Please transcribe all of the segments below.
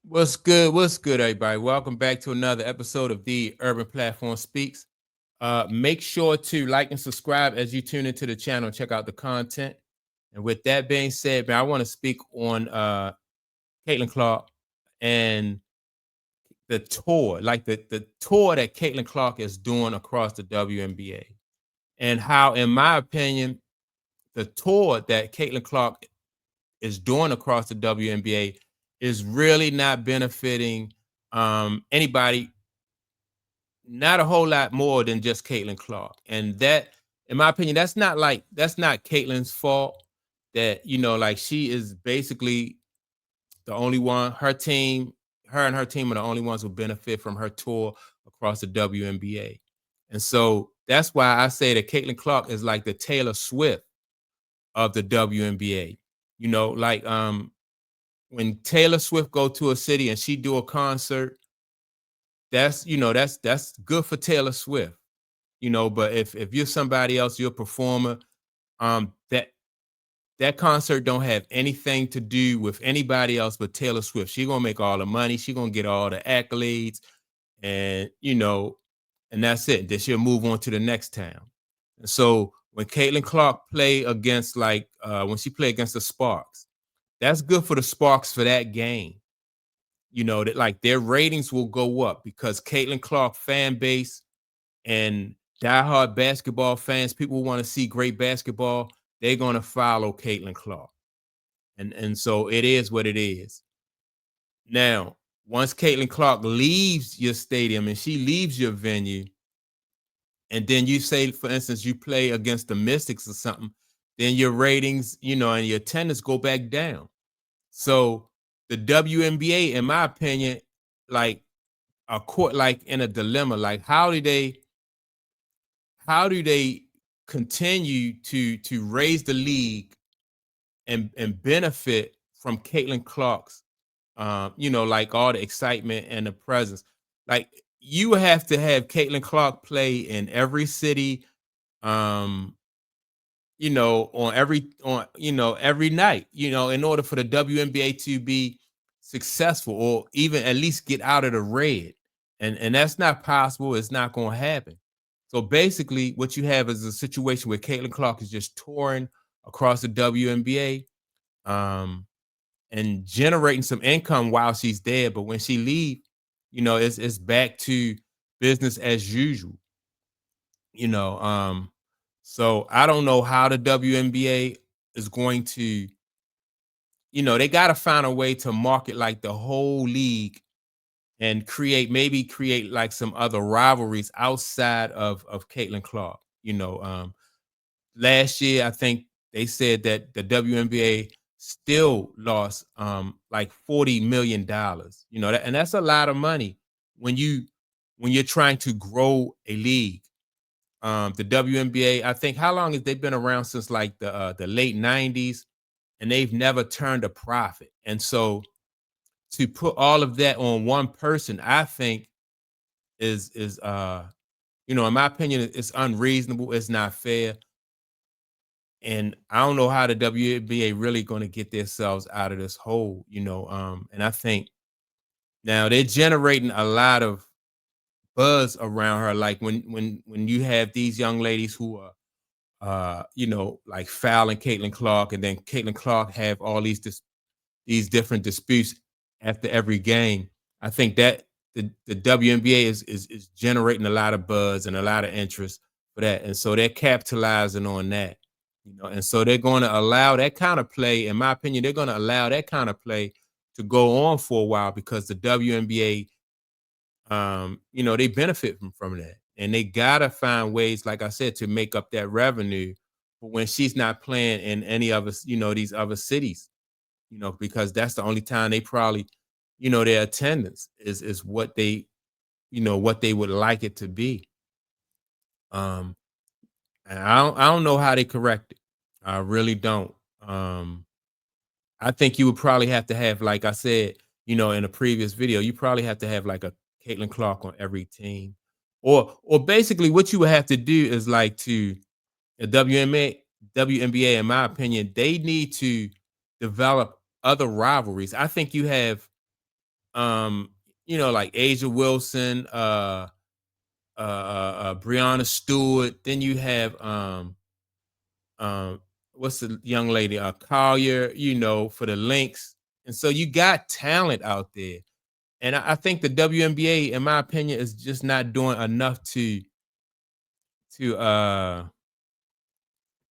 What's good? What's good, everybody? Welcome back to another episode of the Urban Platform Speaks. Make sure to like and subscribe as you tune into the channel and check out the content. And with that being said, man, I want to speak on Caitlin Clark and the tour, like the tour that Caitlin Clark is doing across the WNBA, and how, in my opinion, the tour that Caitlin Clark is doing across the WNBA is really not benefiting anybody, not a whole lot more than just Caitlin Clark. And that, in my opinion, that's not Caitlin's fault. That, like, she is basically the only one. Her and her team are the only ones who benefit from her tour across the WNBA. And so that's why I say that Caitlin Clark is like the Taylor Swift of the WNBA. Like when Taylor Swift go to a city and she do a concert, that's good for Taylor Swift. But if you're somebody else, you're a performer, that concert don't have anything to do with anybody else but Taylor Swift. She gonna make all the money, she gonna get all the accolades, and and that's it. Then she'll move on to the next town. And so when Caitlin Clark play against, like, when she play against the Sparks, that's good for the Sparks for that game. That, like, their ratings will go up because Caitlin Clark fan base and diehard basketball fans, people who want to see great basketball, they're gonna follow Caitlin Clark. And so it is what it is. Now, once Caitlin Clark leaves your stadium and she leaves your venue, and then you say, for instance, you play against the Mystics or something, then your ratings, and your attendance go back down. So the WNBA, in my opinion, like, are caught like in a dilemma. Like, how do they continue to raise the league and benefit from Caitlin Clark's, like, all the excitement and the presence? Like, you have to have Caitlin Clark play in every city, um, every night, in order for the WNBA to be successful, or even at least get out of the red. And that's not possible. It's not going to happen. So basically, what you have is a situation where Caitlin Clark is just touring across the WNBA, um, and generating some income while she's there. But when she leaves, it's back to business as usual. you know um so I don't know how the WNBA is going to, they got to find a way to market like the whole league, and create like some other rivalries outside of Caitlin Clark. Last year I think they said that the WNBA still lost like $40 million. And that's a lot of money when you're trying to grow a league. The WNBA, I think, how long has they been around? Since like the late '90s, and they've never turned a profit. And so to put all of that on one person, I think is in my opinion, it's unreasonable. It's not fair, and I don't know how the WNBA really going to get themselves out of this hole. And I think now they're generating a lot of buzz around her. Like when you have these young ladies who are like Foul and Caitlin Clark, and then Caitlin Clark have all these different disputes after every game. I think that the WNBA is generating a lot of buzz and a lot of interest for that, and so they're capitalizing on that. And so they're going to allow that kind of play. In my opinion, they're going to allow that kind of play to go on for a while because the WNBA, they benefit from that, and they gotta find ways, like I said, to make up that revenue for when she's not playing in any of us, these other cities, because that's the only time they probably, their attendance is what they would like it to be. Um, and I don't know how they correct it. I really don't. Um, I think you would probably have to have, like I said, in a previous video, you probably have to have like a Caitlin Clark on every team. Or basically what you would have to do is, like, to the WNBA, in my opinion, they need to develop other rivalries. I think you have um, like Asia Wilson, Brianna Stewart. Then you have um, what's the young lady, Collier, for the Lynx. And so you got talent out there. And I think the WNBA, in my opinion, is just not doing enough to uh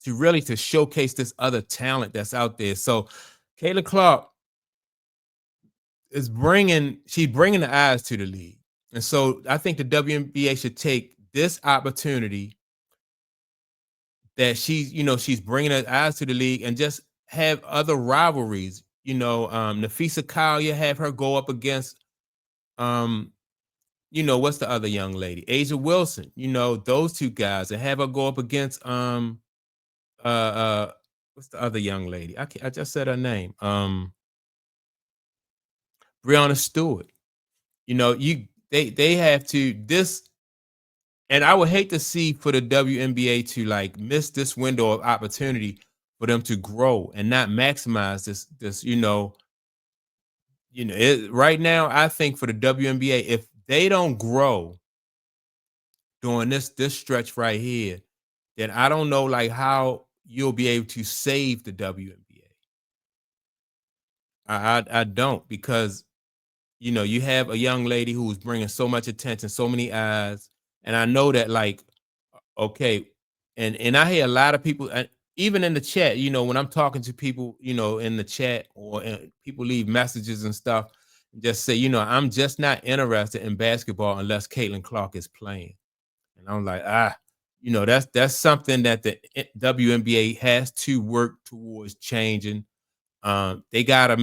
to really to showcase this other talent that's out there. So Kayla Clark she's bringing the eyes to the league. And so I think the WNBA should take this opportunity that she's bringing her eyes to the league and just have other rivalries. Nafisa Collier, have her go up against, um, what's the other young lady? Asia Wilson, those two guys, and have her go up against, uh, uh, what's the other young lady? I just said her name. Brianna Stewart. They have to this, and I would hate to see for the WNBA to like miss this window of opportunity for them to grow and not maximize this. Right now, I think for the WNBA, if they don't grow during this stretch right here, then I don't know like how you'll be able to save the WNBA. I don't, because you have a young lady who's bringing so much attention, so many eyes, and I know that, like, okay, and I hear a lot of people, even in the chat, when I'm talking to people, in the chat, or people leave messages and stuff, just say, I'm just not interested in basketball unless Caitlin Clark is playing. And I'm like, that's something that the WNBA has to work towards changing. They gotta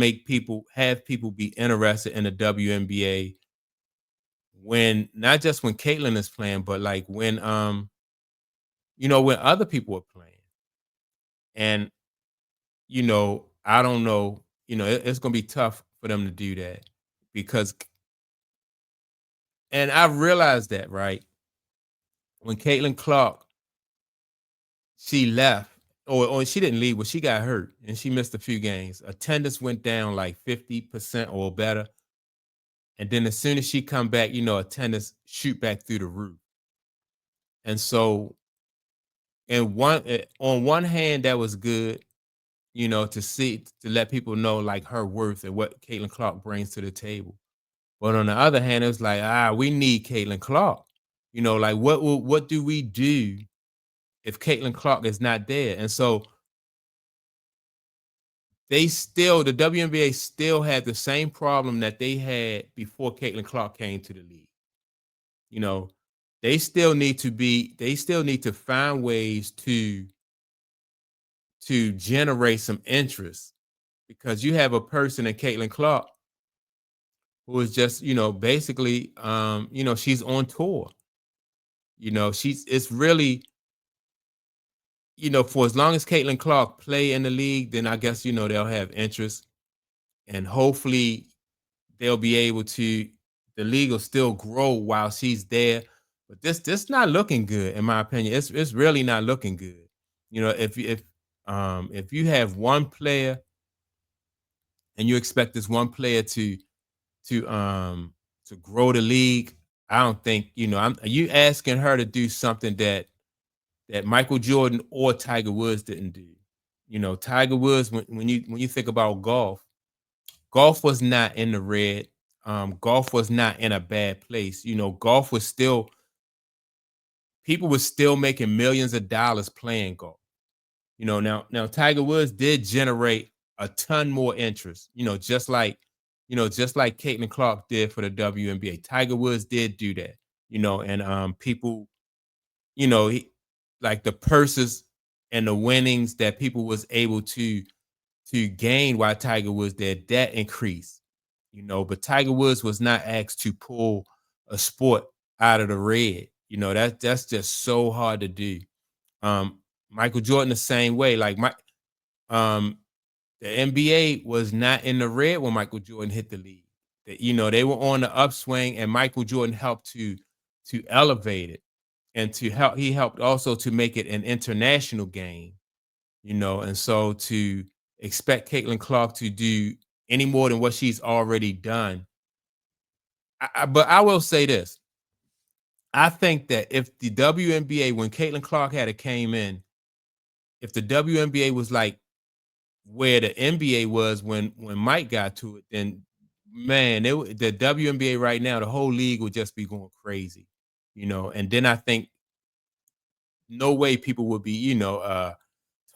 have people be interested in the WNBA when, not just when Caitlin is playing, but like when other people are playing. And I don't know, it's gonna be tough for them to do that, because, and I realized that, right, when Caitlin Clark, she left, or she didn't leave, but she got hurt and she missed a few games. Attendance went down like 50% or better. And then as soon as she come back, attendance shoot back through the roof. And so, on one hand, that was good, to let people know like her worth and what Caitlin Clark brings to the table. But on the other hand, it was like, we need Caitlin Clark. Like what do we do if Caitlin Clark is not there? And so the WNBA still had the same problem that they had before Caitlin Clark came to the league. You know, they still need to find ways to generate some interest, because you have a person in Caitlin Clark who is just, basically, she's on tour. It's really, for as long as Caitlin Clark play in the league, then I guess, they'll have interest, and hopefully they'll be able to, the league will still grow while she's there. But this not looking good, in my opinion. It's really not looking good. If you have one player and you expect this one player to um to grow the league, I don't think, you asking her to do something that Michael Jordan or Tiger Woods didn't do. Tiger Woods, when you think about golf was not in the red. Golf was not in a bad place. Golf was still, people were still making millions of dollars playing golf. Now Tiger Woods did generate a ton more interest. Just like Caitlin Clark did for the WNBA. Tiger Woods did do that. And people, he, like the purses and the winnings that people was able to gain while Tiger was there, that increased. But Tiger Woods was not asked to pull a sport out of the red. That's just so hard to do. Michael Jordan the same way. Like um the NBA was not in the red when Michael Jordan hit the league. They were on the upswing, and Michael Jordan helped to elevate it, and he helped also to make it an international game. And so to expect Caitlin Clark to do any more than what she's already done, But I will say this. I think that if the WNBA, when Caitlin Clark had it came in, if the WNBA was like where the NBA was when Mike got to it, then man, the WNBA right now, the whole league would just be going crazy, And then I think no way people would be,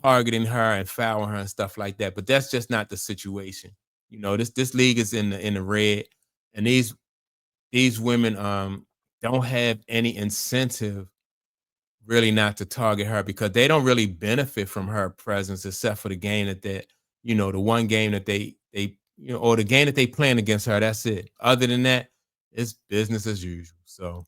targeting her and fouling her and stuff like that. But that's just not the situation. This league is in the red, and these women don't have any incentive really not to target her because they don't really benefit from her presence except for the game the one game that or the game that they playing against her. That's it. Other than that, it's business as usual. So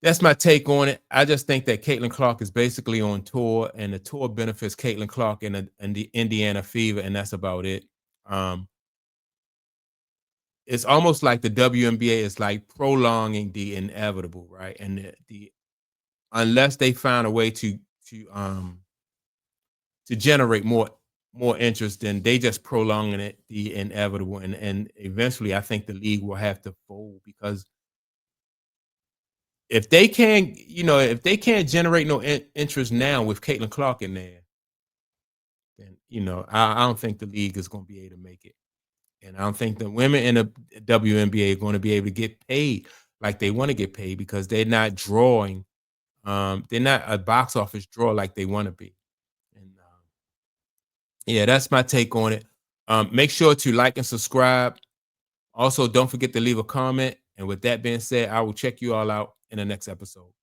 that's my take on it. I just think that Caitlin Clark is basically on tour, and the tour benefits Caitlin Clark and the Indiana Fever, and that's about it. Um, it's almost like the WNBA is like prolonging the inevitable, right? And the unless they find a way to um to generate more interest, then they just prolonging it the inevitable, and eventually I think the league will have to fold because if they can't generate no interest now with Caitlin Clark in there, then I don't think the league is going to be able to make it, and I don't think the women in the WNBA are going to be able to get paid like they want to get paid because they're not drawing. They're not a box office draw like they want to be. And yeah, that's my take on it. Make sure to like and subscribe. Also, don't forget to leave a comment. And with that being said, I will check you all out in the next episode. Peace.